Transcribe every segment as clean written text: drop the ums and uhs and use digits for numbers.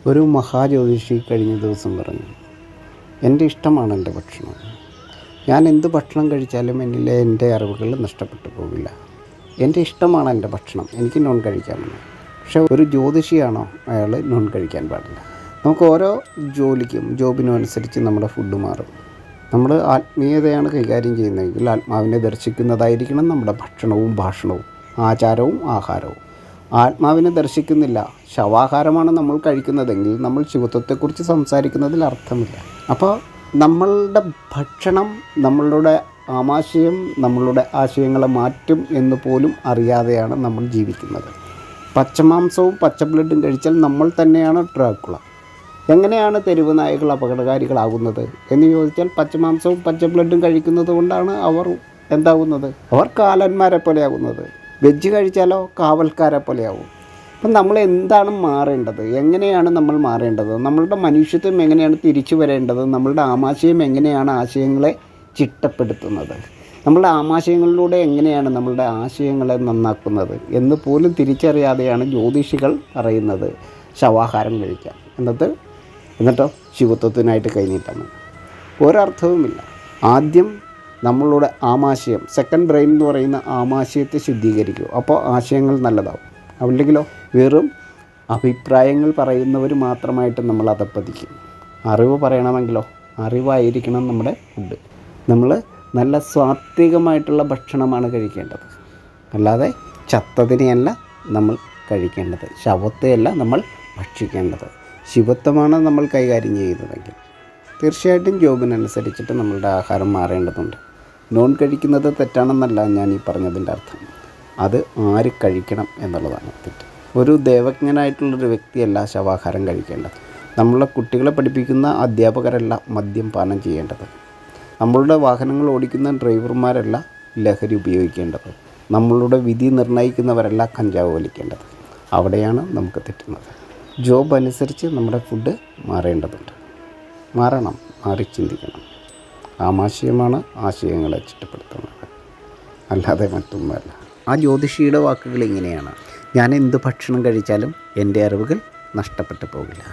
ഒരു മഹാജ്യോതിഷി കഴിഞ്ഞ ദിവസം പറഞ്ഞു, എൻ്റെ ഇഷ്ടമാണ് എൻ്റെ ഭക്ഷണം. ഞാൻ എന്ത് ഭക്ഷണം കഴിച്ചാലും എന്നിലെ എൻ്റെ അറിവുകൾ നഷ്ടപ്പെട്ടു പോകില്ല. എൻ്റെ ഇഷ്ടമാണ് എൻ്റെ ഭക്ഷണം, എനിക്ക് നോൺ കഴിക്കാമെന്ന്. പക്ഷേ ഒരു ജ്യോതിഷിയാണോ അയാൾ നോൺ കഴിക്കാൻ പാടില്ല? നമുക്ക് ഓരോ ജോബിനും അനുസരിച്ച് നമ്മുടെ ഫുഡ് മാറും. നമ്മൾ ആത്മീയതയാണ് കൈകാര്യം ചെയ്യുന്നതെങ്കിൽ ആത്മാവിനെ ദർശിക്കുന്നതായിരിക്കണം നമ്മുടെ ഭക്ഷണവും ഭാഷണവും, ആചാരവും ആഹാരവും. ആത്മാവിനെ ദർശിക്കുന്നില്ല, ശവാഹാരമാണ് നമ്മൾ കഴിക്കുന്നതെങ്കിൽ നമ്മൾ ശിവത്വത്തെക്കുറിച്ച് സംസാരിക്കുന്നതിൽ അർത്ഥമില്ല. അപ്പോൾ നമ്മളുടെ ഭക്ഷണം നമ്മളുടെ ആമാശയം നമ്മളുടെ ആശയങ്ങളെ മാറ്റും എന്ന് പോലും അറിയാതെയാണ് നമ്മൾ ജീവിക്കുന്നത്. പച്ചമാംസവും പച്ച ബ്ലഡും കഴിച്ചാൽ നമ്മൾ തന്നെയാണ് ഡ്രാക്കുള. എങ്ങനെയാണ് തെരുവ് നായകൾ അപകടകാരികളാകുന്നത് എന്ന് ചോദിച്ചാൽ പച്ചമാംസവും പച്ച ബ്ലഡും കഴിക്കുന്നത് കൊണ്ടാണ് അവർ എന്താകുന്നത്? അവർ കാലന്മാരെ പോലെയാകുന്നത്. വെജ് കഴിച്ചാലോ കാവൽക്കാരെ പോലെയാവും. അപ്പം നമ്മൾ എന്താണ് മാറേണ്ടത്? എങ്ങനെയാണ് നമ്മൾ മാറേണ്ടത്? നമ്മളുടെ മനുഷ്യത്വം എങ്ങനെയാണ് തിരിച്ചു വരേണ്ടത്? നമ്മളുടെ ആമാശയം എങ്ങനെയാണ് ആശയങ്ങളെ ചിട്ടപ്പെടുത്തുന്നത്? നമ്മളുടെ ആമാശയങ്ങളിലൂടെ എങ്ങനെയാണ് നമ്മളുടെ ആശയങ്ങളെ നന്നാക്കുന്നത് എന്ന് പോലും തിരിച്ചറിയാതെയാണ് ജ്യോതിഷികൾ പറയുന്നത് ശവാഹാരം കഴിക്കാം എന്നിട്ടോ ശിവത്വത്തിനായിട്ട് കൈനീട്ടാണ്. ഒരർത്ഥവുമില്ല. ആദ്യം നമ്മളുടെ ആമാശയം, സെക്കൻഡ് ബ്രെയിൻ എന്ന് പറയുന്ന ആമാശയത്തെ ശുദ്ധീകരിക്കും. അപ്പോൾ ആശയങ്ങൾ നല്ലതാവും. അല്ലെങ്കിലോ വെറും അഭിപ്രായങ്ങൾ പറയുന്നവർ മാത്രമായിട്ട് നമ്മൾ അതപ്പതിക്കും. അറിവ് പറയണമെങ്കിലോ അറിവായിരിക്കണം നമ്മുടെ ഫുഡ്. നമ്മൾ നല്ല സാത്വികമായിട്ടുള്ള ഭക്ഷണമാണ് കഴിക്കേണ്ടത്. അല്ലാതെ ചത്തതിനെയല്ല നമ്മൾ കഴിക്കേണ്ടത്, ശവത്തെയല്ല നമ്മൾ ഭക്ഷിക്കേണ്ടത്. ശിവത്വമാണ് നമ്മൾ കൈകാര്യം ചെയ്യുന്നതെങ്കിൽ തീർച്ചയായിട്ടും ജോബിനനുസരിച്ചിട്ട് നമ്മളുടെ ആഹാരം മാറേണ്ടതുണ്ട്. നോൺ കഴിക്കുന്നത് തെറ്റാണെന്നല്ല ഞാൻ ഈ പറഞ്ഞതിൻ്റെ അർത്ഥം. അത് ആര് കഴിക്കണം എന്നുള്ളതാണ് തെറ്റ്. ഒരു ദേവജ്ഞനായിട്ടുള്ളൊരു വ്യക്തിയല്ല ശവാഹാരം കഴിക്കേണ്ടത്. നമ്മളെ കുട്ടികളെ പഠിപ്പിക്കുന്ന അധ്യാപകരല്ല മദ്യം പാനം ചെയ്യേണ്ടത്. നമ്മളുടെ വാഹനങ്ങൾ ഓടിക്കുന്ന ഡ്രൈവർമാരല്ല ലഹരി ഉപയോഗിക്കേണ്ടത്. നമ്മളുടെ വിധി നിർണ്ണയിക്കുന്നവരല്ല കഞ്ചാവ് വലിക്കേണ്ടത്. അവിടെയാണ് നമുക്ക് തെറ്റുന്നത്. ജോബ് അനുസരിച്ച് നമ്മുടെ ഫുഡ് മാറേണ്ടതുണ്ട്. മാറി ചിന്തിക്കണം. ആമാശയമാണ് ആശയങ്ങളെ ചിട്ടപ്പെടുത്തുന്നത്, അല്ലാതെ മറ്റൊന്നുമല്ല. ആ ജ്യോതിഷിയുടെ വാക്കുകൾ ഇങ്ങനെയാണ്: ഞാൻ എന്ത് ഭക്ഷണം കഴിച്ചാലും എൻ്റെ അറിവുകൾ നഷ്ടപ്പെട്ടു പോകില്ല.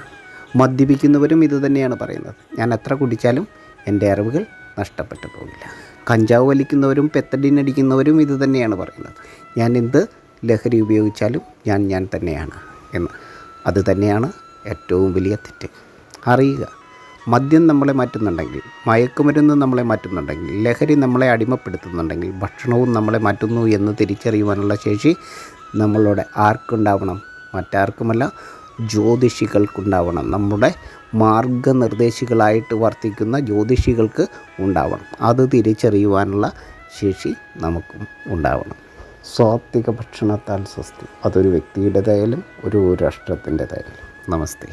മദ്യപിക്കുന്നവരും ഇത് തന്നെയാണ് പറയുന്നത്. ഞാൻ എത്ര കുടിച്ചാലും എൻ്റെ അറിവുകൾ നഷ്ടപ്പെട്ടു പോകില്ല. കഞ്ചാവ് വലിക്കുന്നവരും പെത്തഡിനടിക്കുന്നവരും ഇത് തന്നെയാണ് പറയുന്നത്. ഞാൻ എന്ത് ലഹരി ഉപയോഗിച്ചാലും ഞാൻ തന്നെയാണ് എന്ന്. അത് തന്നെയാണ് ഏറ്റവും വലിയ തെറ്റ്. അറിയുക, മദ്യം നമ്മളെ മാറ്റുന്നുണ്ടെങ്കിൽ, മയക്കുമരുന്ന് നമ്മളെ മാറ്റുന്നുണ്ടെങ്കിൽ, ലഹരി നമ്മളെ അടിമപ്പെടുത്തുന്നുണ്ടെങ്കിൽ, ഭക്ഷണവും നമ്മളെ മാറ്റുന്നു എന്ന് തിരിച്ചറിയുവാനുള്ള ശേഷി നമ്മളുടെ ആർക്കുണ്ടാവണം? മറ്റാർക്കുമല്ല, ജ്യോതിഷികൾക്കുണ്ടാവണം. നമ്മുടെ മാർഗനിർദ്ദേശികളായിട്ട് വർത്തിക്കുന്ന ജ്യോതിഷികൾക്ക് ഉണ്ടാവണം. അത് തിരിച്ചറിയുവാനുള്ള ശേഷി നമുക്കും ഉണ്ടാവണം. സാത്വിക ഭക്ഷണത്താൽ സ്വസ്തി. അതൊരു വ്യക്തിയുടേതായാലും ഒരു രാഷ്ട്രത്തിൻ്റേതായാലും. നമസ്തേ.